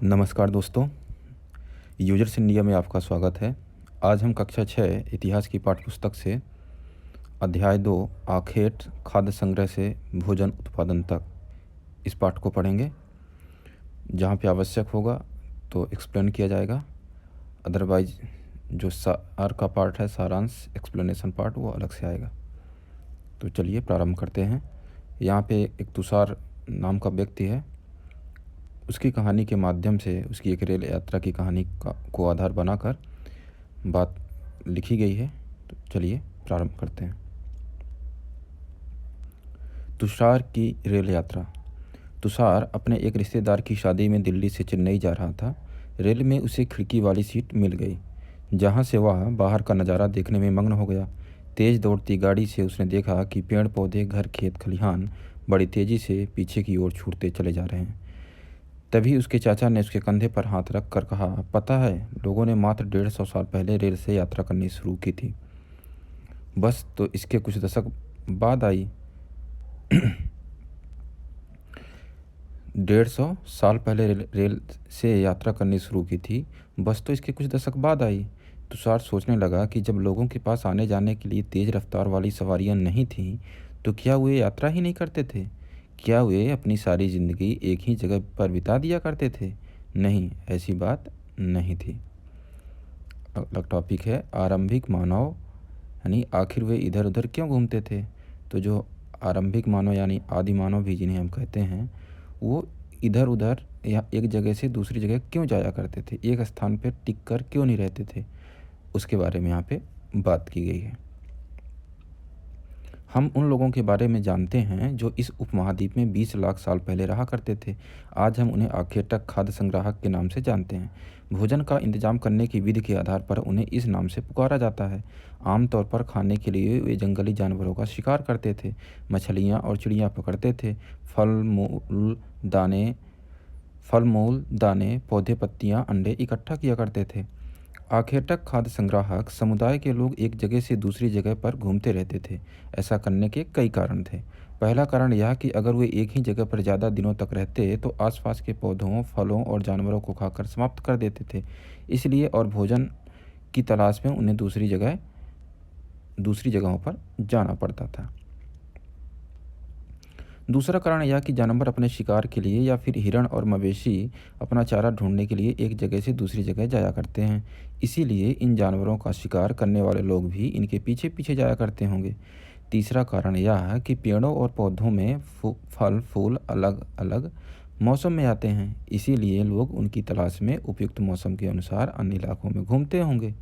नमस्कार दोस्तों, users India में आपका स्वागत है। आज हम कक्षा 6 इतिहास की पाठ्यपुस्तक से अध्याय 2 आखेट खाद्य संग्रह से भोजन उत्पादन तक इस पाठ को पढ़ेंगे। जहाँ पे आवश्यक होगा तो एक्सप्लेन किया जाएगा, अदरवाइज जो सार का पार्ट है, सारांश एक्सप्लेनेशन पार्ट, वो अलग से आएगा। तो चलिए प्रारंभ करते हैं। यहाँ पे एक तुषार नाम का व्यक्ति है। उसकी कहानी के माध्यम से, उसकी एक रेल यात्रा की कहानी को आधार बनाकर बात लिखी गई है। तो चलिए प्रारंभ करते हैं। तुषार की रेल यात्रा। तुषार अपने एक रिश्तेदार की शादी में दिल्ली से चेन्नई जा रहा था। रेल में उसे खिड़की वाली सीट मिल गई, जहाँ से वह बाहर का नज़ारा देखने में मग्न हो गया। तेज़ दौड़ती गाड़ी से उसने देखा कि पेड़ पौधे, घर, खेत खलिहान बड़ी तेज़ी से पीछे की ओर छूटते चले जा रहे हैं। तभी उसके चाचा ने उसके कंधे पर हाथ रख कर कहा, पता है, लोगों ने मात्र 150 साल पहले रेल से यात्रा करनी शुरू की थी। बस तो इसके कुछ दशक बाद आई। 150 साल पहले रेल से यात्रा करनी शुरू की थी, बस तो इसके कुछ दशक बाद आई। तुषार सोचने लगा कि जब लोगों के पास आने जाने के लिए तेज़ रफ्तार वाली सवारियां नहीं थीं, तो क्या वे यात्रा ही नहीं करते थे? क्या वे अपनी सारी ज़िंदगी एक ही जगह पर बिता दिया करते थे? नहीं, ऐसी बात नहीं थी। अगला टॉपिक है आरंभिक मानव, यानी आखिर वे इधर उधर क्यों घूमते थे? तो जो आरंभिक मानव यानी आदि मानव भी जिन्हें हम कहते हैं, वो इधर उधर या एक जगह से दूसरी जगह क्यों जाया करते थे? एक स्थान पर टिक कर क्यों नहीं रहते थे? उसके बारे में यहाँ पे बात की गई है। हम उन लोगों के बारे में जानते हैं जो इस उपमहाद्वीप में 20 लाख साल पहले रहा करते थे। आज हम उन्हें आखेटक खाद्य संग्राहक के नाम से जानते हैं। भोजन का इंतजाम करने की विधि के आधार पर उन्हें इस नाम से पुकारा जाता है। आमतौर पर खाने के लिए वे जंगली जानवरों का शिकार करते थे, मछलियाँ और चिड़ियाँ पकड़ते थे, फल मूल दाने, पौधे, पत्तियाँ, अंडे इकट्ठा किया करते थे। आखेटक खाद्य संग्राहक समुदाय के लोग एक जगह से दूसरी जगह पर घूमते रहते थे। ऐसा करने के कई कारण थे। पहला कारण यह कि अगर वे एक ही जगह पर ज़्यादा दिनों तक रहते तो आसपास के पौधों, फलों और जानवरों को खाकर समाप्त कर देते थे। इसलिए और भोजन की तलाश में उन्हें दूसरी जगहों पर जाना पड़ता था। दूसरा कारण यह कि जानवर अपने शिकार के लिए या फिर हिरण और मवेशी अपना चारा ढूंढने के लिए एक जगह से दूसरी जगह जाया करते हैं। इसीलिए इन जानवरों का शिकार करने वाले लोग भी इनके पीछे पीछे जाया करते होंगे। तीसरा कारण यह है कि पेड़ों और पौधों में फल फूल अलग अलग मौसम में आते हैं, इसीलिए लोग उनकी तलाश में उपयुक्त मौसम के अनुसार अन्य इलाकों में घूमते होंगे।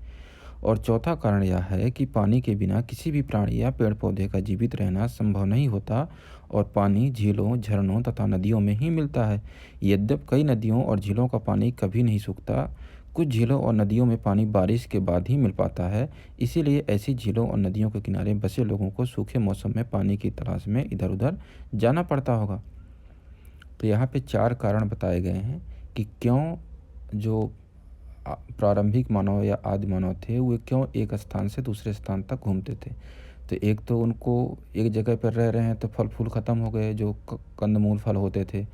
और चौथा कारण यह है कि पानी के बिना किसी भी प्राणी या पेड़ पौधे का जीवित रहना संभव नहीं होता और पानी झीलों, झरनों तथा नदियों में ही मिलता है। यद्यपि कई नदियों और झीलों का पानी कभी नहीं सूखता, कुछ झीलों और नदियों में पानी बारिश के बाद ही मिल पाता है। इसीलिए ऐसी झीलों और नदियों के किनारे बसे लोगों को सूखे मौसम में पानी की तलाश में इधर उधर जाना पड़ता होगा। तो यहाँ पे 4 कारण बताए गए हैं कि क्यों जो प्रारंभिक मानव या आदि मानव थे, वे क्यों एक स्थान से दूसरे स्थान तक घूमते थे। तो एक तो उनको एक जगह पर रह रहे हैं तो फल फूल ख़त्म हो गए, जो कंदमूल फल होते थे।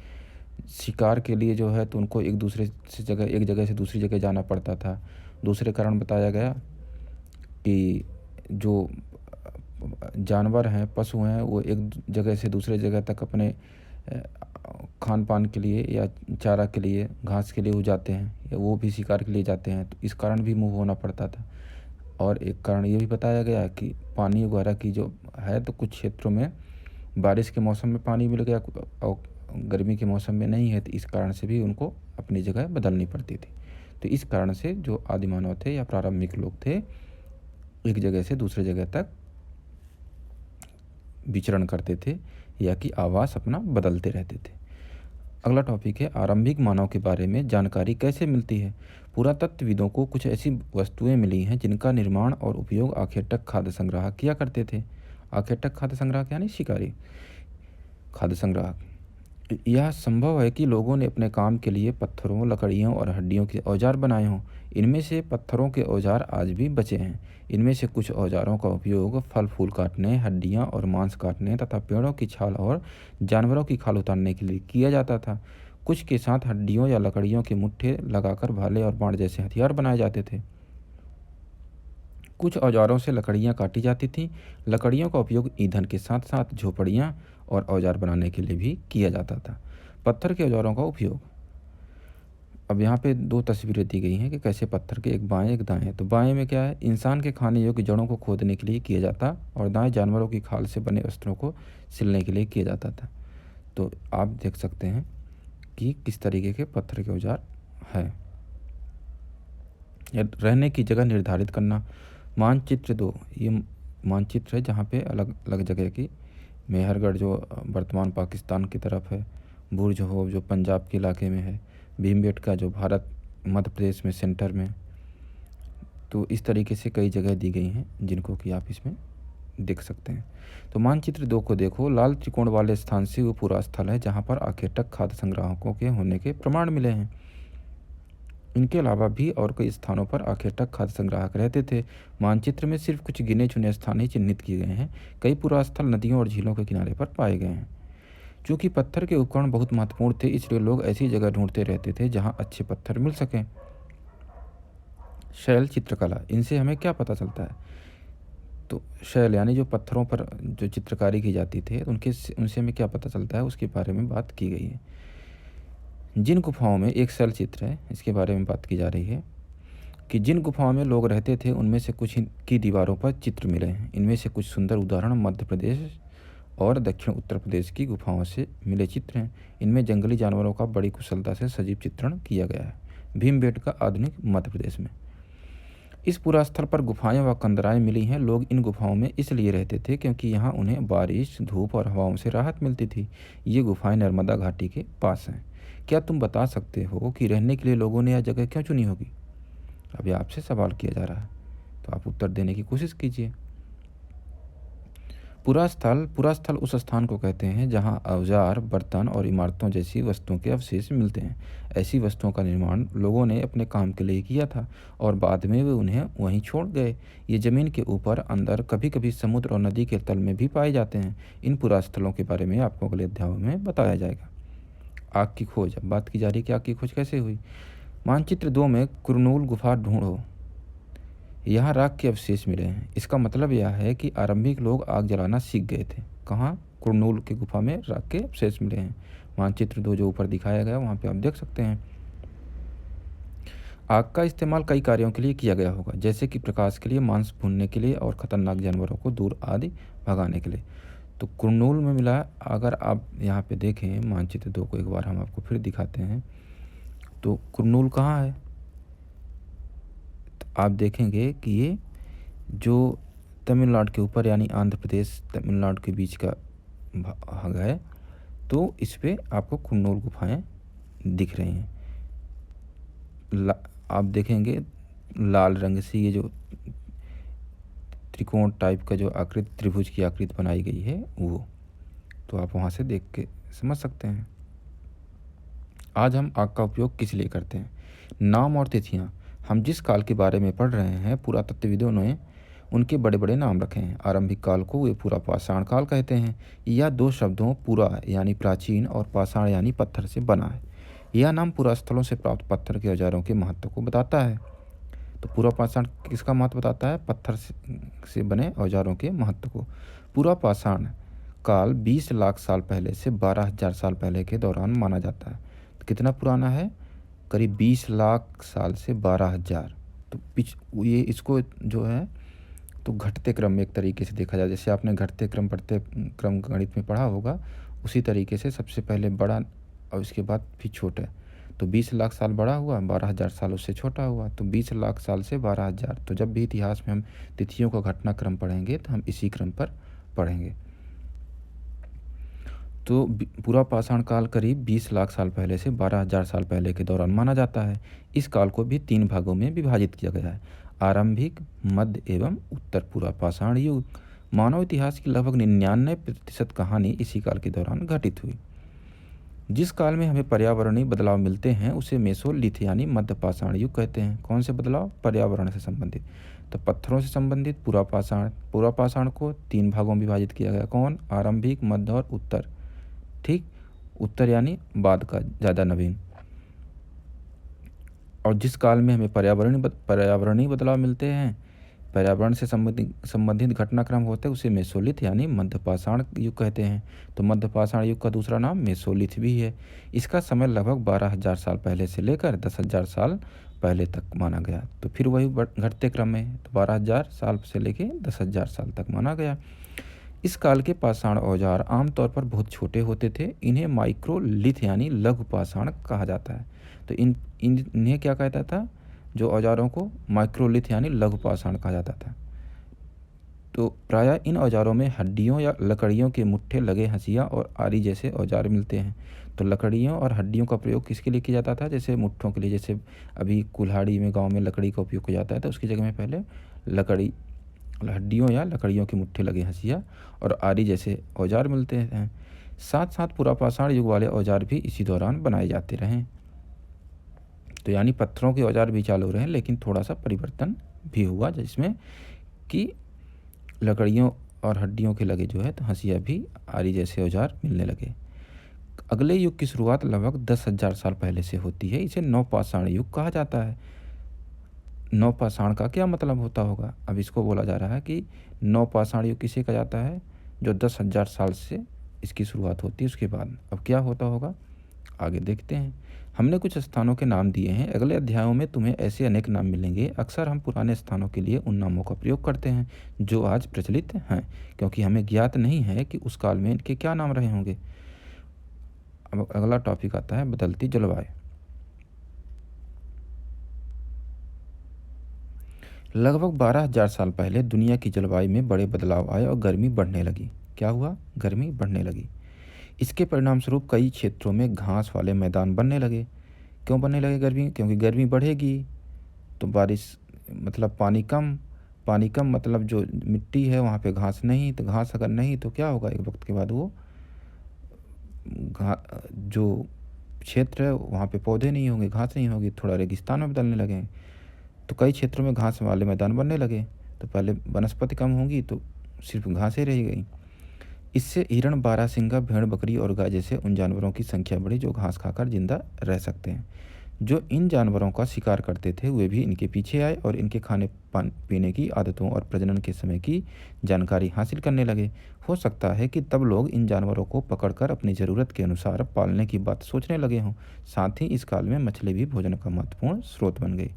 शिकार के लिए जो है तो उनको एक जगह से दूसरी जगह जाना पड़ता था। दूसरे कारण बताया गया कि जो जानवर हैं, पशु हैं, वो एक जगह से दूसरे जगह तक अपने खान पान के लिए या चारा के लिए, घास के लिए वो जाते हैं, या वो भी शिकार के लिए जाते हैं, तो इस कारण भी मूव होना पड़ता था। और एक कारण ये भी बताया गया कि पानी वगैरह की जो है, तो कुछ क्षेत्रों में बारिश के मौसम में पानी मिल गया और गर्मी के मौसम में नहीं है, तो इस कारण से भी उनको अपनी जगह बदलनी पड़ती थी। तो इस कारण से जो आदिमानव थे या प्रारंभिक लोग थे, एक जगह से दूसरे जगह तक विचरण करते थे या कि आवास अपना बदलते रहते थे। अगला टॉपिक है आरंभिक मानव के बारे में जानकारी कैसे मिलती है। पुरातत्वविदों को कुछ ऐसी वस्तुएं मिली हैं जिनका निर्माण और उपयोग आखेटक खाद्य संग्राहक किया करते थे। आखेटक खाद्य संग्राहक यानी शिकारी खाद्य संग्राहक। यह संभव है कि लोगों ने अपने काम के लिए पत्थरों, लकड़ियों और हड्डियों के औजार बनाए हों। इनमें से पत्थरों के औजार आज भी बचे हैं। इनमें से कुछ औजारों का उपयोग फल फूल काटने, हड्डियाँ और मांस काटने तथा पेड़ों की छाल और जानवरों की खाल उतारने के लिए किया जाता था। कुछ के साथ हड्डियों या लकड़ियों के मुट्ठे लगाकर भाले और बाण जैसे हथियार बनाए जाते थे। कुछ औजारों से लकड़ियाँ काटी जाती थीं। लकड़ियों का उपयोग ईंधन के साथ साथ झोपड़ियाँ और औजार बनाने के लिए भी किया जाता था। पत्थर के औजारों का उपयोग। अब यहाँ पे दो तस्वीरें दी गई हैं कि कैसे पत्थर के, एक बाएं एक दाएं। तो बाएं में क्या है, इंसान के खाने योग्य जड़ों को खोदने के लिए किया जाता, और दाएं जानवरों की खाल से बने वस्त्रों को सिलने के लिए किया जाता था। तो आप देख सकते हैं कि किस तरीके के पत्थर के औजार है। रहने की जगह निर्धारित करना। मानचित्र 2, ये मानचित्र है जहाँ पे अलग अलग जगह की, मेहरगढ़ जो वर्तमान पाकिस्तान की तरफ है, बुर्ज हो जो पंजाब के इलाके में है, भीमबेटका जो भारत मध्य प्रदेश में सेंटर में। तो इस तरीके से कई जगह दी गई हैं जिनको कि आप इसमें देख सकते हैं। तो मानचित्र 2 को देखो। लाल त्रिकोण वाले स्थान से वो पूरा स्थल है जहाँ पर आखेटक खाद्य संग्राहकों के होने के प्रमाण मिले हैं। इनके अलावा भी और कई स्थानों पर आखेटक खाद्य संग्राहक रहते थे। मानचित्र में सिर्फ कुछ गिने चुने स्थान ही चिन्हित किए गए हैं। कई पुरास्थल नदियों और झीलों के किनारे पर पाए गए हैं। चूँकि पत्थर के उपकरण बहुत महत्वपूर्ण थे, इसलिए लोग ऐसी जगह ढूंढते रहते थे जहाँ अच्छे पत्थर मिल सकें। शैल चित्रकला, इनसे हमें क्या पता चलता है? तो शैल यानी जो पत्थरों पर जो चित्रकारी की जाती थी, उनसे हमें क्या पता चलता है, उसके बारे में बात की गई है। जिन गुफाओं में, एक शैल चित्र है, इसके बारे में बात की जा रही है कि जिन गुफाओं में लोग रहते थे उनमें से कुछ की दीवारों पर चित्र मिले हैं। इनमें से कुछ सुंदर उदाहरण मध्य प्रदेश और दक्षिण उत्तर प्रदेश की गुफाओं से मिले चित्र हैं। इनमें जंगली जानवरों का बड़ी कुशलता से सजीव चित्रण किया गया है। भीमबेटका आधुनिक मध्य प्रदेश में। इस पूरा स्थल पर गुफाएं व कंदराएं मिली हैं। लोग इन गुफाओं में इसलिए रहते थे क्योंकि यहाँ उन्हें बारिश, धूप और हवाओं से राहत मिलती थी। ये गुफाएं नर्मदा घाटी के पास हैं। क्या तुम बता सकते हो कि रहने के लिए लोगों ने यह जगह क्यों चुनी होगी? अभी आपसे सवाल किया जा रहा है, तो आप उत्तर देने की कोशिश कीजिए। पूरा स्थल उस स्थान को कहते हैं जहां औजार, बर्तन और इमारतों जैसी वस्तुओं के अवशेष मिलते हैं। ऐसी वस्तुओं का निर्माण लोगों ने अपने काम के लिए किया था और बाद में वे उन्हें वहीं छोड़ गए। ये जमीन के ऊपर, अंदर, कभी कभी समुद्र और नदी के तल में भी पाए जाते हैं। इन पुरास्थलों के बारे में आपको अगले अध्याय में बताया जाएगा। आग की खोज। अब बात की जा रही है कि आग की खोज कैसे हुई। मानचित्र 2 में कुरनूल गुफा ढूंढो। यहाँ राख के अवशेष मिले हैं। इसका मतलब यह है कि आरंभिक लोग आग जलाना सीख गए थे। कहाँ? कुरनूल की गुफा में राख के अवशेष मिले हैं। मानचित्र 2 जो ऊपर दिखाया गया वहाँ पे आप देख सकते हैं। आग का इस्तेमाल कई कार्यों के लिए किया गया होगा, जैसे कि प्रकाश के लिए, मांस भूनने के लिए और खतरनाक जानवरों को दूर आदि भगाने के लिए। तो कुरनूल में मिला। अगर आप यहाँ पे देखें मानचित्र 2 को एक बार हम आपको फिर दिखाते हैं, तो कुरनूल कहाँ है? तो आप देखेंगे कि ये जो तमिलनाडु के ऊपर यानी आंध्र प्रदेश तमिलनाडु के बीच का भाग है, तो इस पे आपको कुरनूल गुफाएं दिख रही हैं। आप देखेंगे लाल रंग से ये जो त्रिकोण टाइप का जो आकृति, त्रिभुज की आकृति बनाई गई है वो, तो आप वहाँ से देख के समझ सकते हैं। आज हम आग का उपयोग किस लिए करते हैं? नाम और तिथियाँ। हम जिस काल के बारे में पढ़ रहे हैं, पुरातत्वविदों ने उनके बड़े बड़े नाम रखे हैं। आरंभिक काल को वे पूरा पाषाण काल कहते हैं। यह दो शब्दों पूरा यानी प्राचीन और पाषाण यानी पत्थर से बना है। यह नाम पुरास्थलों से प्राप्त पत्थर के औजारों के महत्व को बताता है। तो पूरा पाषाण किसका महत्व बताता है? पत्थर से बने औजारों के महत्व को। पूरा पाषाण काल 20 लाख साल पहले से 12,000 साल पहले के दौरान माना जाता है। तो कितना पुराना है? करीब 20 लाख साल से 12,000। तो ये इसको जो है तो घटते क्रम में एक तरीके से देखा जाए, जैसे आपने घटते क्रम बढ़ते क्रम गणित में पढ़ा होगा, उसी तरीके से सबसे पहले बड़ा और उसके बाद फिर छोटा। तो 20 लाख साल बड़ा हुआ, 12,000 साल उससे छोटा हुआ, तो 20 लाख साल से 12,000। तो जब भी इतिहास में हम तिथियों का घटनाक्रम पढ़ेंगे तो हम इसी क्रम पर पढ़ेंगे। तो पूरा पाषाण काल करीब 20 लाख साल पहले से 12,000 साल पहले के दौरान माना जाता है। इस काल को भी 3 भागों में विभाजित किया गया है: आरंभिक, मध्य एवं उत्तर पूरा पाषाण युग। मानव इतिहास की लगभग 99% कहानी इसी काल के दौरान घटित हुई। जिस काल में हमें पर्यावरणीय बदलाव मिलते हैं उसे मेसोलिथ यानी मध्य पाषाण युग कहते हैं। कौन से बदलाव? पर्यावरण से संबंधित। तो पत्थरों से संबंधित पूरा पाषाण को 3 भागों में विभाजित किया गया। कौन? आरंभिक, मध्य और उत्तर। ठीक, उत्तर यानी बाद का, ज़्यादा नवीन। और जिस काल में हमें पर्यावरणीय बदलाव मिलते हैं, पर्यावरण से संबंधित घटनाक्रम होते हैं, उसे मेसोलिथ यानी मध्यपाषाण युग कहते हैं। तो मध्यपाषाण युग का दूसरा नाम मेसोलिथ भी है। इसका समय लगभग 12,000 साल पहले से लेकर 10,000 साल पहले तक माना गया। तो फिर वही घटते क्रम में, तो 12,000 साल से लेकर 10,000 साल तक माना गया। इस काल के पाषाण औजार आमतौर पर बहुत छोटे होते थे। इन्हें माइक्रोलिथ यानी लघु पाषाण कहा जाता है। तो इन्हें क्या कहता था, जो औजारों को माइक्रोलिथ यानी लघु पाषाण कहा जाता था। तो प्रायः इन औजारों में हड्डियों या लकड़ियों के मुट्ठे लगे हंसिया और आरी जैसे औजार मिलते हैं। तो लकड़ियों और हड्डियों का प्रयोग किसके लिए किया जाता था, जैसे मुट्ठों के लिए। जैसे अभी कुल्हाड़ी में गांव में लकड़ी का उपयोग किया जाता है, तो उसकी जगह में पहले लकड़ी, हड्डियों या लकड़ियों के मुट्ठे लगे हंसिया और आरी जैसे औजार मिलते हैं। साथ साथ पुरापाषाण युग वाले औजार भी इसी दौरान बनाए जाते रहे। तो यानी पत्थरों के औजार भी चालू रहे, लेकिन थोड़ा सा परिवर्तन भी हुआ, जिसमें कि लकड़ियों और हड्डियों के लगे जो है तो हंसिया भी आरी जैसे औजार मिलने लगे। अगले युग की शुरुआत लगभग 10,000 साल पहले से होती है। इसे नवपाषाण युग कहा जाता है। नवपाषाण का क्या मतलब होता होगा, अब इसको बोला जा रहा है कि नवपाषाण युग किसे कहा जाता है, जो 10,000 साल से इसकी शुरुआत होती है। उसके बाद अब क्या होता होगा, आगे देखते हैं। हमने कुछ स्थानों के नाम दिए हैं, अगले अध्यायों में तुम्हें ऐसे अनेक नाम मिलेंगे। अक्सर हम पुराने स्थानों के लिए उन नामों का प्रयोग करते हैं जो आज प्रचलित हैं, क्योंकि हमें ज्ञात नहीं है कि उस काल में इनके क्या नाम रहे होंगे। अब अगला टॉपिक आता है बदलती जलवायु। लगभग 12,000 साल पहले दुनिया की जलवायु में बड़े बदलाव आए और गर्मी बढ़ने लगी। क्या हुआ, गर्मी बढ़ने लगी। इसके परिणामस्वरूप कई क्षेत्रों में घास वाले मैदान बनने लगे। क्यों बनने लगे गर्मी, क्योंकि गर्मी बढ़ेगी तो बारिश, मतलब पानी कम मतलब जो मिट्टी है वहाँ पे घास नहीं, तो घास अगर नहीं तो क्या होगा, एक वक्त के बाद वो जो क्षेत्र है वहाँ पे पौधे नहीं होंगे, घास नहीं होगी, थोड़ा रेगिस्तान में बदलने लगे। तो कई क्षेत्रों में घास वाले मैदान बनने लगे। तो पहले वनस्पति कम होंगी तो सिर्फ घासें रह गई। इससे हिरण, बारहसिंगा, भेड़, बकरी और गाय जैसे उन जानवरों की संख्या बढ़ी जो घास खाकर जिंदा रह सकते हैं। जो इन जानवरों का शिकार करते थे वे भी इनके पीछे आए और इनके खाने पीने की आदतों और प्रजनन के समय की जानकारी हासिल करने लगे। हो सकता है कि तब लोग इन जानवरों को पकड़कर अपनी ज़रूरत के अनुसार पालने की बात सोचने लगे हों। साथ ही इस काल में मछली भी भोजन का महत्वपूर्ण स्रोत बन गई।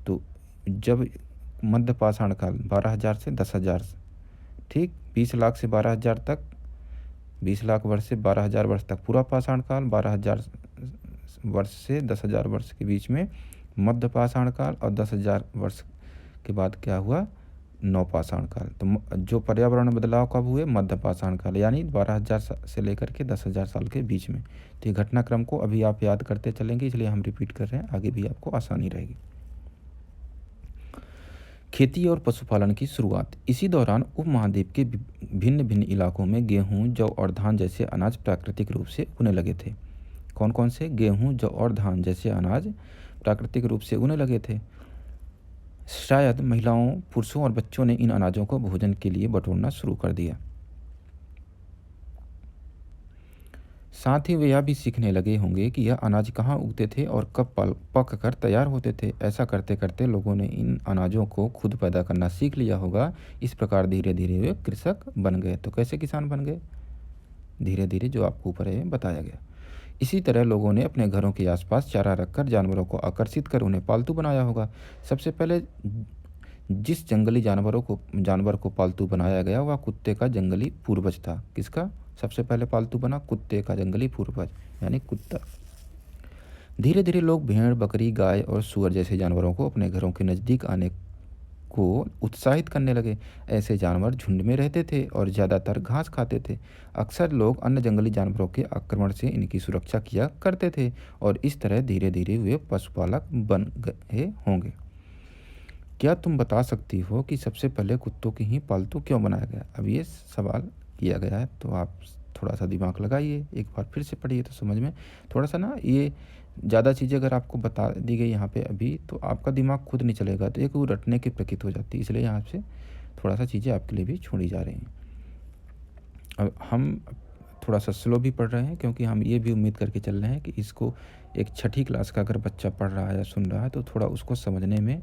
तो जब मध्य पाषाण काल 12,000 से 10,000, ठीक 20 लाख से 12,000 तक, 20 लाख वर्ष से 12,000 वर्ष तक पूरा पाषाण काल, 12,000 वर्ष से 10,000 वर्ष के बीच में मध्य पाषाण काल, और 10,000 वर्ष के बाद क्या हुआ, नवपाषाण काल। तो जो पर्यावरण बदलाव कब हुए, मध्य पाषाण काल, यानी 12,000 से लेकर के 10,000 साल के बीच में। तो ये घटनाक्रम को अभी आप याद करते चलेंगे, इसलिए हम रिपीट कर रहे हैं, आगे भी आपको आसानी रहेगी। खेती और पशुपालन की शुरुआत। इसी दौरान उपमहाद्वीप के भिन्न भिन्न इलाकों में गेहूं, जौ और धान जैसे अनाज प्राकृतिक रूप से उगने लगे थे। कौन कौन से, गेहूं, जौ और धान जैसे अनाज प्राकृतिक रूप से उगने लगे थे। शायद महिलाओं, पुरुषों और बच्चों ने इन अनाजों को भोजन के लिए बटोरना शुरू कर दिया। साथ ही वे यह भी सीखने लगे होंगे कि यह अनाज कहाँ उगते थे और कब पक कर तैयार होते थे। ऐसा करते करते लोगों ने इन अनाजों को खुद पैदा करना सीख लिया होगा। इस प्रकार धीरे धीरे वे कृषक बन गए। तो कैसे किसान बन गए, धीरे धीरे, जो आपको ऊपर है बताया गया। इसी तरह लोगों ने अपने घरों के आसपास चारा रखकर जानवरों को आकर्षित कर उन्हें पालतू बनाया होगा। सबसे पहले जिस जंगली जानवर को पालतू बनाया गया वह कुत्ते का जंगली पूर्वज था। किसका सबसे पहले पालतू बना, कुत्ते का जंगली पूर्वज यानी कुत्ता। धीरे धीरे लोग भेड़, बकरी, गाय और सूअर जैसे जानवरों को अपने घरों के नज़दीक आने को उत्साहित करने लगे। ऐसे जानवर झुंड में रहते थे और ज़्यादातर घास खाते थे। अक्सर लोग अन्य जंगली जानवरों के आक्रमण से इनकी सुरक्षा किया करते थे और इस तरह धीरे धीरे वे पशुपालक बन गए होंगे। क्या तुम बता सकती हो कि सबसे पहले कुत्तों की ही पालतू क्यों बनाया गया। अब ये सवाल किया गया है, तो आप थोड़ा सा दिमाग लगाइए, एक बार फिर से पढ़िए तो समझ में थोड़ा सा ना, ये ज़्यादा चीज़ें अगर आपको बता दी गई यहाँ पे अभी, तो आपका दिमाग खुद नहीं चलेगा, तो एक वो रटने की प्रकृति हो जाती है। इसलिए यहाँ से थोड़ा सा चीज़ें आपके लिए भी छोड़ी जा रही हैं। अब हम थोड़ा सा स्लो भी पढ़ रहे हैं, क्योंकि हम ये भी उम्मीद करके चल रहे हैं कि इसको एक छठी क्लास का अगर बच्चा पढ़ रहा है या सुन रहा है तो थोड़ा उसको समझने में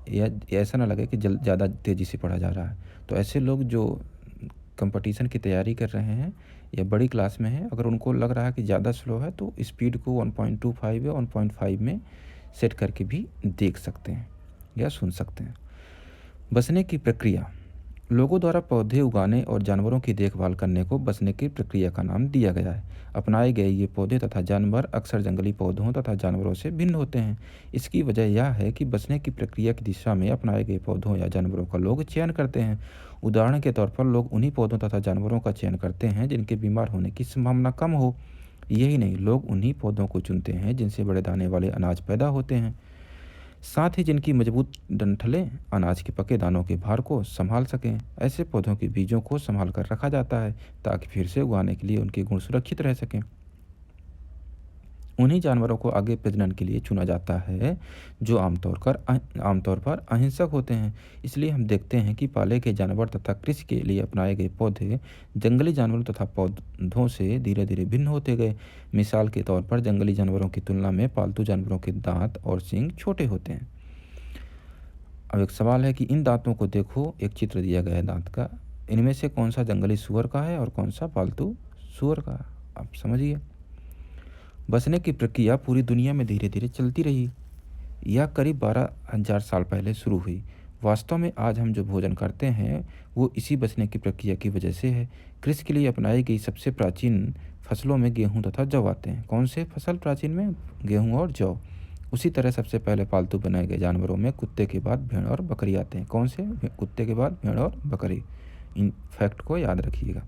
या ऐसा ना लगे कि ज़्यादा तेज़ी से पढ़ा जा रहा है। तो ऐसे लोग जो कंपटीशन की तैयारी कर रहे हैं या बड़ी क्लास में हैं, अगर उनको लग रहा है कि ज़्यादा स्लो है तो स्पीड को 1.25 या 1.5 में सेट करके भी देख सकते हैं या सुन सकते हैं। बसने की प्रक्रिया। लोगों द्वारा पौधे उगाने और जानवरों की देखभाल करने को बसने की प्रक्रिया का नाम दिया गया है। अपनाए गए ये पौधे तथा जानवर अक्सर जंगली पौधों तथा जानवरों से भिन्न होते हैं। इसकी वजह यह है कि बसने की प्रक्रिया की दिशा में अपनाए गए पौधों या जानवरों का लोग चयन करते हैं। उदाहरण के तौर पर लोग उन्हीं पौधों तथा जानवरों का चयन करते हैं जिनके बीमार होने की संभावना कम हो। यही नहीं, लोग उन्हीं पौधों को चुनते हैं जिनसे बड़े दाने वाले अनाज पैदा होते हैं, साथ ही जिनकी मजबूत डंठलें अनाज के पके दानों के भार को संभाल सकें। ऐसे पौधों के बीजों को संभाल कर रखा जाता है ताकि फिर से उगाने के लिए उनके गुण सुरक्षित रह सकें। उन्हीं जानवरों को आगे प्रजनन के लिए चुना जाता है जो आमतौर पर अहिंसक होते हैं। इसलिए हम देखते हैं कि पाले के जानवर तथा कृषि के लिए अपनाए गए पौधे जंगली जानवरों तथा पौधों से धीरे धीरे भिन्न होते गए। मिसाल के तौर पर जंगली जानवरों की तुलना में पालतू जानवरों के दांत और सींग छोटे होते हैं। अब एक सवाल है कि इन दांतों को देखो, एक चित्र दिया गया है दांत का, इनमें से कौन सा जंगली सूअर का है और कौन सा पालतू सूअर का। आप समझिए, बसने की प्रक्रिया पूरी दुनिया में धीरे धीरे चलती रही। यह करीब 12,000 साल पहले शुरू हुई। वास्तव में आज हम जो भोजन करते हैं वो इसी बसने की प्रक्रिया की वजह से है। कृषि के लिए अपनाई गई सबसे प्राचीन फसलों में गेहूं तथा जौ आते हैं। कौन से फसल प्राचीन में? गेहूं और जौ। उसी तरह सबसे पहले पालतू बनाए गए जानवरों में कुत्ते के बाद भेड़ और बकरी आते हैं। कौन से? कुत्ते के बाद भेड़ और बकरी। इन फैक्ट को याद रखिएगा।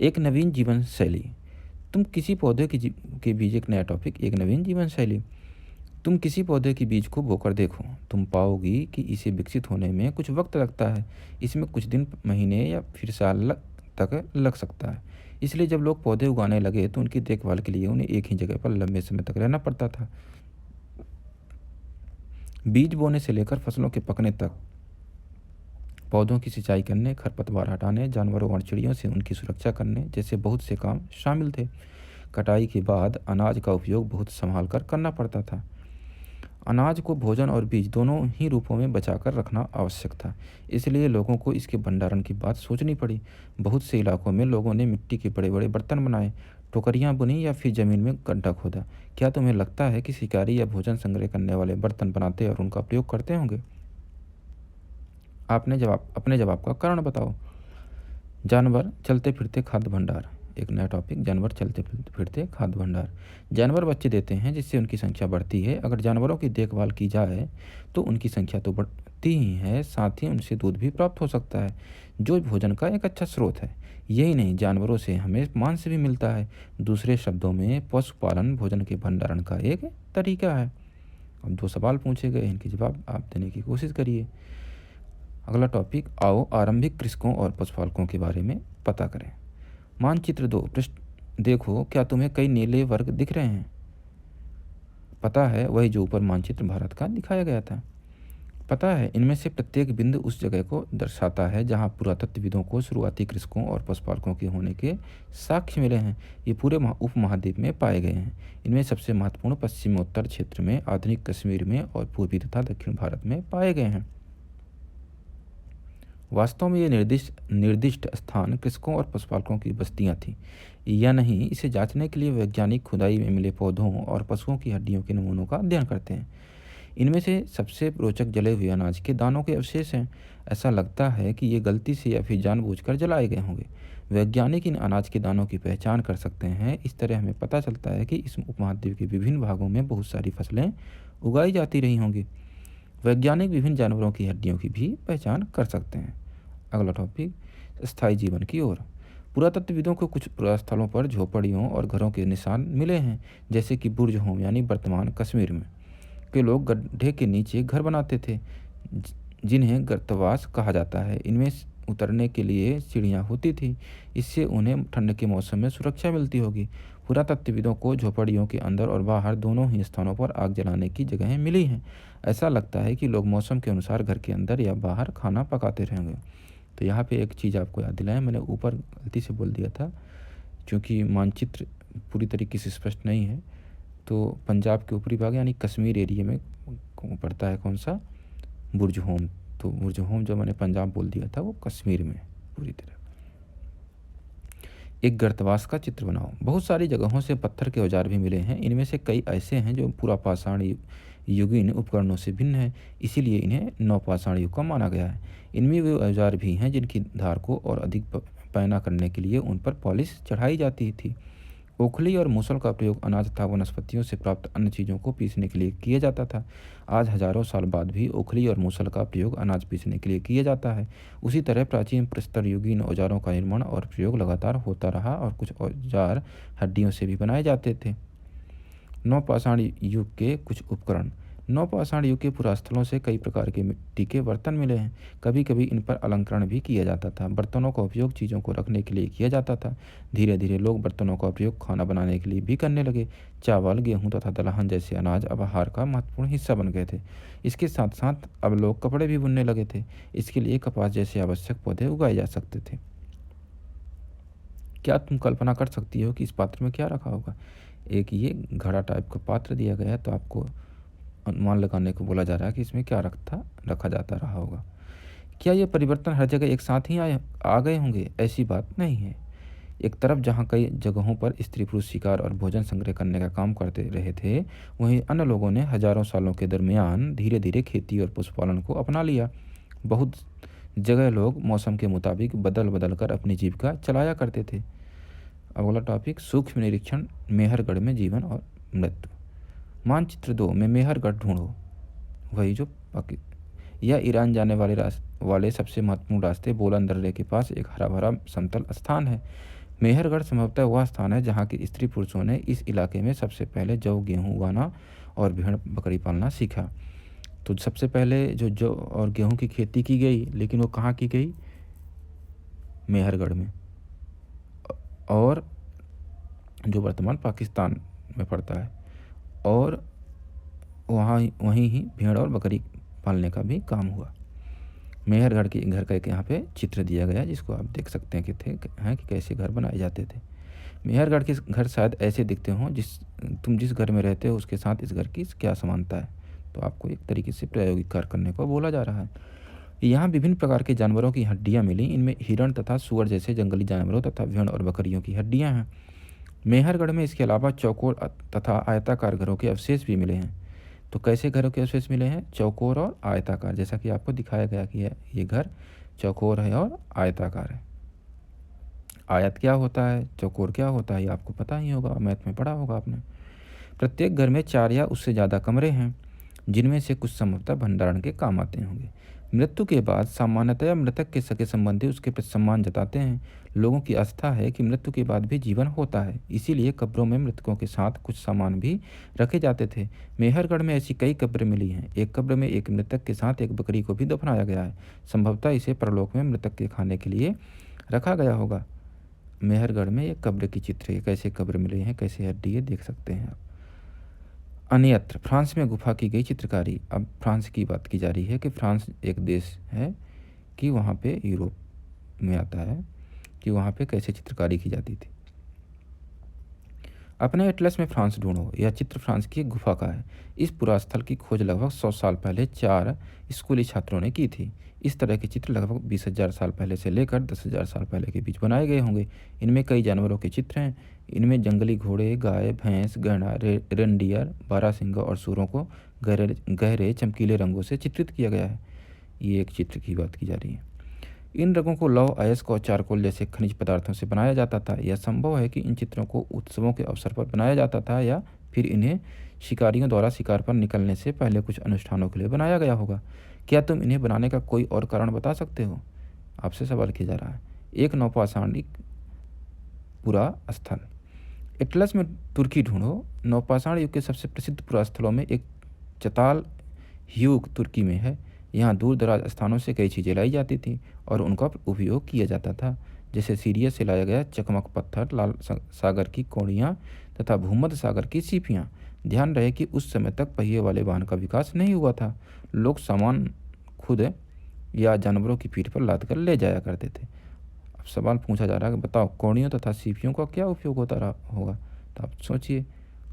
एक नवीन जीवन शैली। तुम किसी पौधे के बीज, एक नया टॉपिक, एक नवीन जीवन शैली। तुम किसी पौधे के बीज को बोकर देखो, तुम पाओगी कि इसे विकसित होने में कुछ वक्त लगता है। इसमें कुछ दिन, महीने या फिर साल तक लग सकता है। इसलिए जब लोग पौधे उगाने लगे तो उनकी देखभाल के लिए उन्हें एक ही जगह पर लंबे समय तक रहना पड़ता था। बीज बोने से लेकर फसलों के पकने तक पौधों की सिंचाई करने, खरपतवार हटाने, जानवरों और चिड़ियों से उनकी सुरक्षा करने जैसे बहुत से काम शामिल थे। कटाई के बाद अनाज का उपयोग बहुत संभाल कर करना पड़ता था। अनाज को भोजन और बीज दोनों ही रूपों में बचाकर रखना आवश्यक था। इसलिए लोगों को इसके भंडारण की बात सोचनी पड़ी। बहुत से इलाकों में लोगों ने मिट्टी के बड़े बड़े बर्तन बनाए, टोकरियां बुनी या फिर जमीन में गड्ढा खोदा। क्या तुम्हें लगता है कि शिकारी या भोजन संग्रह करने वाले बर्तन बनाते और उनका प्रयोग करते होंगे? अपने जवाब का कारण बताओ। जानवर चलते फिरते खाद्य भंडार। एक नया टॉपिक, जानवर चलते फिरते खाद्य भंडार। जानवर बच्चे देते हैं जिससे उनकी संख्या बढ़ती है। अगर जानवरों की देखभाल की जाए तो उनकी संख्या तो बढ़ती ही है, साथ ही उनसे दूध भी प्राप्त हो सकता है जो भोजन का एक अच्छा स्रोत है। यही नहीं, जानवरों से हमें मांस भी मिलता है। दूसरे शब्दों में पशुपालन भोजन के भंडारण का एक तरीका है। अब 2 सवाल पूछे गए, इनके जवाब आप देने की कोशिश करिए। अगला टॉपिक, आओ आरंभिक कृषकों और पशुपालकों के बारे में पता करें। मानचित्र 2 पृष्ठ देखो, क्या तुम्हें कई नीले वर्ग दिख रहे हैं? पता है, वही जो ऊपर मानचित्र भारत का दिखाया गया था। पता है, इनमें से प्रत्येक बिंदु उस जगह को दर्शाता है जहां पुरातत्वविदों को शुरुआती कृषकों और पशुपालकों के होने के साक्ष्य मिले हैं। ये पूरे उपमहाद्वीप में पाए गए हैं। इनमें सबसे महत्वपूर्ण पश्चिमोत्तर क्षेत्र में, आधुनिक कश्मीर में और पूर्वी तथा दक्षिण भारत में पाए गए हैं। वास्तव में ये निर्दिष्ट स्थान कृषकों और पशुपालकों की बस्तियां थीं या नहीं, इसे जांचने के लिए वैज्ञानिक खुदाई में मिले पौधों और पशुओं की हड्डियों के नमूनों का अध्ययन करते हैं। इनमें से सबसे रोचक जले हुए अनाज के दानों के अवशेष हैं। ऐसा लगता है कि ये गलती से या फिर जानबूझकर जलाए गए होंगे। वैज्ञानिक इन अनाज के दानों की पहचान कर सकते हैं। इस तरह हमें पता चलता है कि इस उपमहाद्वीप के विभिन्न भागों में बहुत सारी फसलें उगाई जाती रही होंगी। वैज्ञानिक विभिन्न जानवरों की हड्डियों की भी पहचान कर सकते हैं। अगला टॉपिक, स्थायी जीवन की ओर। पुरातत्वविदों को कुछ स्थलों पर झोपड़ियों और घरों के निशान मिले हैं, जैसे कि बुर्ज होम यानी वर्तमान कश्मीर में के लोग गड्ढे के नीचे घर बनाते थे जिन्हें गर्तवास कहा जाता है। इनमें उतरने के लिए सीढ़ियाँ होती थी, इससे उन्हें ठंड के मौसम में सुरक्षा मिलती होगी। पुरातत्वविदों को झोपड़ियों के अंदर और बाहर दोनों ही स्थानों पर आग जलाने की जगहें मिली हैं। ऐसा लगता है कि लोग मौसम के अनुसार घर के अंदर या बाहर खाना पकाते रहेंगे। तो यहाँ पे एक चीज़ आपको याद दिलाएं, मैंने ऊपर गलती से बोल दिया था, क्योंकि मानचित्र पूरी तरीके से स्पष्ट नहीं है। तो पंजाब के ऊपरी भाग यानी कश्मीर एरिया में पड़ता है कौन सा, बुर्ज होम। तो बुर्ज होम जो मैंने पंजाब बोल दिया था वो कश्मीर में है पूरी तरह। एक गर्तवास का चित्र बनाओ। बहुत सारी जगहों से पत्थर के औजार भी मिले हैं। इनमें से कई ऐसे हैं जो पूरा पाषाण युगीन उपकरणों से भिन्न है, इसीलिए इन्हें नवपाषाण युग का माना गया है। इनमें वे औजार भी हैं जिनकी धार को और अधिक पैना करने के लिए उन पर पॉलिश चढ़ाई जाती थी। ओखली और मूसल का प्रयोग अनाज तथा वनस्पतियों से प्राप्त अन्य चीज़ों को पीसने के लिए किया जाता था। आज हजारों साल बाद भी ओखली और मूसल का प्रयोग अनाज पीसने के लिए किया जाता है। उसी तरह प्राचीन प्रस्तर युगीन औजारों का निर्माण और प्रयोग लगातार होता रहा और कुछ औजार हड्डियों से भी बनाए जाते थे। नवपाषाण युग के कुछ उपकरण। नवपाषाण युग के पुरास्थलों से कई प्रकार के मिट्टी के बर्तन मिले हैं। कभी कभी इन पर अलंकरण भी किया जाता था। बर्तनों का उपयोग चीज़ों को रखने के लिए किया जाता था। धीरे धीरे लोग बर्तनों का उपयोग खाना बनाने के लिए भी करने लगे। चावल, गेहूं तथा दलहन जैसे अनाज अब आहार का महत्वपूर्ण हिस्सा बन गए थे। इसके साथ साथ अब लोग कपड़े भी बुनने लगे थे। इसके लिए कपास जैसे आवश्यक पौधे उगाए जा सकते थे। क्या तुम कल्पना कर सकती हो कि इस पात्र में क्या रखा होगा? एक ये घड़ा टाइप का पात्र दिया गया है, तो आपको अनुमान लगाने को बोला जा रहा है कि इसमें क्या रखा जाता रहा होगा। क्या ये परिवर्तन हर जगह एक साथ ही आ गए होंगे? ऐसी बात नहीं है। एक तरफ जहाँ कई जगहों पर स्त्री पुरुष शिकार और भोजन संग्रह करने का काम करते रहे थे, वहीं अन्य लोगों ने हजारों सालों के दरमियान धीरे धीरे खेती और पशुपालन को अपना लिया। बहुत जगह लोग मौसम के मुताबिक बदल बदल कर अपनी जीविका चलाया करते थे। अगला टॉपिक, सूक्ष्म निरीक्षण, मेहरगढ़ में जीवन और मृत्यु। मानचित्र 2 में मेहरगढ़ ढूंढो। वही जो यह ईरान जाने वाले सबसे महत्वपूर्ण रास्ते बोलन दर्रे के पास एक हरा भरा समतल स्थान है। मेहरगढ़ संभवतः वह स्थान है जहाँ के स्त्री पुरुषों ने इस इलाके में सबसे पहले जौ गेहूँ उगाना और भेड़ बकरी पालना सीखा। तो सबसे पहले जो जौ और गेहूँ की खेती की गई, लेकिन वो कहाँ की गई? मेहरगढ़ में, और जो वर्तमान पाकिस्तान में पड़ता है। और वहीं ही भेड़ और बकरी पालने का भी काम हुआ। मेहरगढ़ के घर का एक यहाँ पे चित्र दिया गया है, जिसको आप देख सकते हैं कि कैसे घर बनाए जाते थे। मेहरगढ़ के घर शायद ऐसे दिखते हों तुम जिस घर में रहते हो उसके साथ इस घर की क्या समानता है। तो आपको एक तरीके से प्रायोगिक कार्य करने को बोला जा रहा है। यहाँ विभिन्न प्रकार के जानवरों की हड्डियाँ मिली। इनमें हिरण तथा सुअर जैसे जंगली जानवरों तथा भेड़ और बकरियों की हड्डियाँ हैं। मेहरगढ़ में इसके अलावा चौकोर तथा आयताकार घरों के अवशेष भी मिले हैं। तो कैसे घरों के अवशेष मिले हैं? चौकोर और आयताकार, जैसा कि आपको दिखाया गया कि ये घर चौकोर है और आयताकार है। आयत क्या होता है, चौकोर क्या होता है, ये आपको पता ही होगा, मैथ में पढ़ा होगा आपने। प्रत्येक घर में 4 या उससे ज़्यादा कमरे हैं, जिनमें से कुछ संभवतः भंडारण के काम आते होंगे। मृत्यु के बाद सामान्यतया मृतक के सगे संबंधी उसके प्रति सम्मान जताते हैं। लोगों की आस्था है कि मृत्यु के बाद भी जीवन होता है, इसीलिए कब्रों में मृतकों के साथ कुछ सामान भी रखे जाते थे। मेहरगढ़ में ऐसी कई कब्रें मिली हैं। एक कब्र में एक मृतक के साथ एक बकरी को भी दफनाया गया है। संभवतः इसे परलोक में मृतक के खाने के लिए रखा गया होगा। मेहरगढ़ में एक कब्र की चित्र है, कैसे कब्र मिले हैं, कैसे हड्डी है, देख सकते हैं आप। अन्यत्र फ्रांस में गुफा की गई चित्रकारी। अब फ्रांस की बात की जा रही है कि फ्रांस एक देश है कि वहाँ पे यूरोप में आता है कि वहाँ पे कैसे चित्रकारी की जाती थी। अपने एटलस में फ्रांस ढूंढो। यह चित्र फ्रांस की एक गुफा का है। इस पुरास्थल की खोज लगभग 100 साल पहले 4 स्कूली छात्रों ने की थी। इस तरह के चित्र लगभग 20,000 साल पहले से लेकर 10,000 साल पहले के बीच बनाए गए होंगे। इनमें कई जानवरों के चित्र हैं। इनमें जंगली घोड़े, गाय, भैंस, गैंडा, रेंडियर, बारहसिंगा और सूरों को गहरे चमकीले रंगों से चित्रित किया गया है। ये एक चित्र की बात की जा रही है। इन रंगों को लौह, अयस्क और चारकोल जैसे खनिज पदार्थों से बनाया जाता था। यह संभव है कि इन चित्रों को उत्सवों के अवसर पर बनाया जाता था या फिर इन्हें शिकारियों द्वारा शिकार पर निकलने से पहले कुछ अनुष्ठानों के लिए बनाया गया होगा। क्या तुम इन्हें बनाने का कोई और कारण बता सकते हो? आपसे सवाल किया जा रहा है। एक नवपाषाणिक पुरा स्थल। एटलस में तुर्की ढूंढो। नवपाषाण युग के सबसे प्रसिद्ध पुरास्थलों में एक चताल ह्यूग तुर्की में है। यहाँ दूर दराज स्थानों से कई चीज़ें लाई जाती थी और उनका उपयोग किया जाता था, जैसे सीरिया से लाया गया चकमक पत्थर, लाल सागर की कौड़ियाँ तथा भूमध्य सागर की सीपियाँ। ध्यान रहे कि उस समय तक पहिए वाले वाहन का विकास नहीं हुआ था। लोग सामान खुद या जानवरों की पीठ पर लाद कर ले जाया करते थे। अब सवाल पूछा जा रहा है कि बताओ कौड़ियों तथा सीपियों का क्या उपयोग होता रहा होगा। तो आप सोचिए,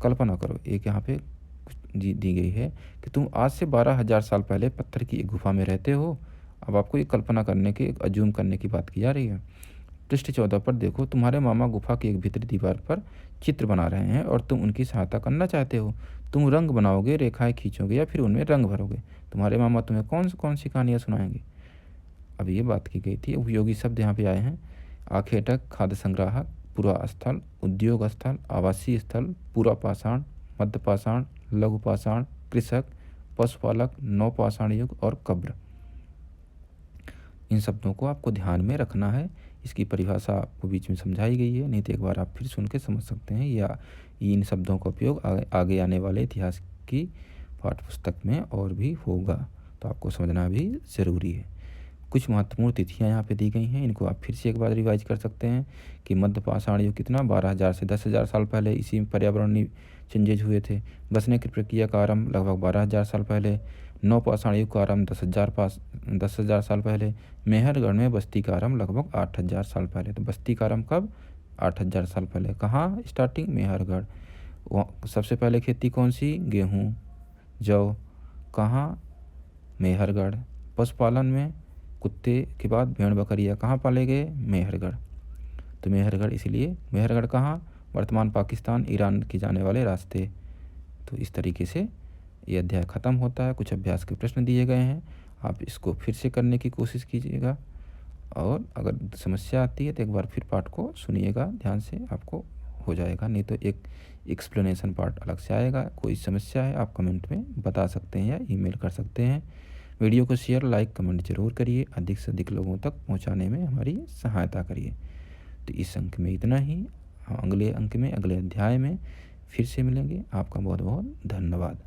कल्पना करो, एक यहाँ पे कुछ दी गई है कि तुम आज से 12,000 साल पहले पत्थर की एक गुफा में रहते हो। अब आपको ये कल्पना करने के, अज्यूम करने की बात की जा रही है। पृष्ठ 14 पर देखो, तुम्हारे मामा गुफा की एक भीतरी दीवार पर चित्र बना रहे हैं और तुम उनकी सहायता करना चाहते हो। तुम रंग बनाओगे, रेखाएं खींचोगे या फिर उनमें रंग भरोगे। तुम्हारे मामा तुम्हें कौन सी कहानियाँ सुनाएंगे। अब ये बात की गई थी। उपयोगी शब्द यहाँ पे आए हैं: आखेटक, खाद्य संग्राहक, पुरा स्थल, उद्योग स्थल, आवासीय स्थल, पूरा पाषाण, मध्य पाषाण, लघु पाषाण, कृषक, पशुपालक, नवपाषाण युग और कब्र। इन शब्दों को आपको ध्यान में रखना है। इसकी परिभाषा आपको बीच में समझाई गई है, नहीं तो एक बार आप फिर सुन के समझ सकते हैं, या इन शब्दों का उपयोग आगे आने वाले इतिहास की पाठ्यपुस्तक में और भी होगा, तो आपको समझना भी ज़रूरी है। कुछ महत्वपूर्ण तिथियां यहाँ पे दी गई हैं, इनको आप फिर से एक बार रिवाइज कर सकते हैं कि मध्य पाषाण युग कितना 12,000 से 10,000 साल पहले इसी में पर्यावरणीय चेंजेज हुए थे। बसने की प्रक्रिया का आरंभ लगभग 12,000 साल पहले। नवपाषाण युग का आरंभ 10,000 साल पहले। मेहरगढ़ में बस्ती का आरंभ लगभग 8,000 साल पहले। तो बस्ती का आरंभ कब? 8,000 साल पहले। कहाँ स्टार्टिंग? मेहरगढ़। वहाँ सबसे पहले खेती कौन सी? गेहूँ, जौ। कहाँ? मेहरगढ़। पशुपालन में कुत्ते के बाद भेड़ बकरियाँ कहाँ पाले गए? मेहरगढ़। तो मेहरगढ़, इसलिए मेहरगढ़ कहाँ? वर्तमान पाकिस्तान, ईरान की जाने वाले रास्ते। तो इस तरीके से ये अध्याय ख़त्म होता है। कुछ अभ्यास के प्रश्न दिए गए हैं, आप इसको फिर से करने की कोशिश कीजिएगा, और अगर समस्या आती है तो एक बार फिर पाठ को सुनिएगा ध्यान से, आपको हो जाएगा। नहीं तो एक एक्सप्लेनेशन पार्ट अलग से आएगा। कोई समस्या है आप कमेंट में बता सकते हैं या ईमेल कर सकते हैं। वीडियो को शेयर, लाइक, कमेंट जरूर करिए। अधिक से अधिक लोगों तक पहुंचाने में हमारी सहायता करिए। तो इस अंक में इतना ही। हम अगले अंक में, अगले अध्याय में फिर से मिलेंगे। आपका बहुत बहुत धन्यवाद।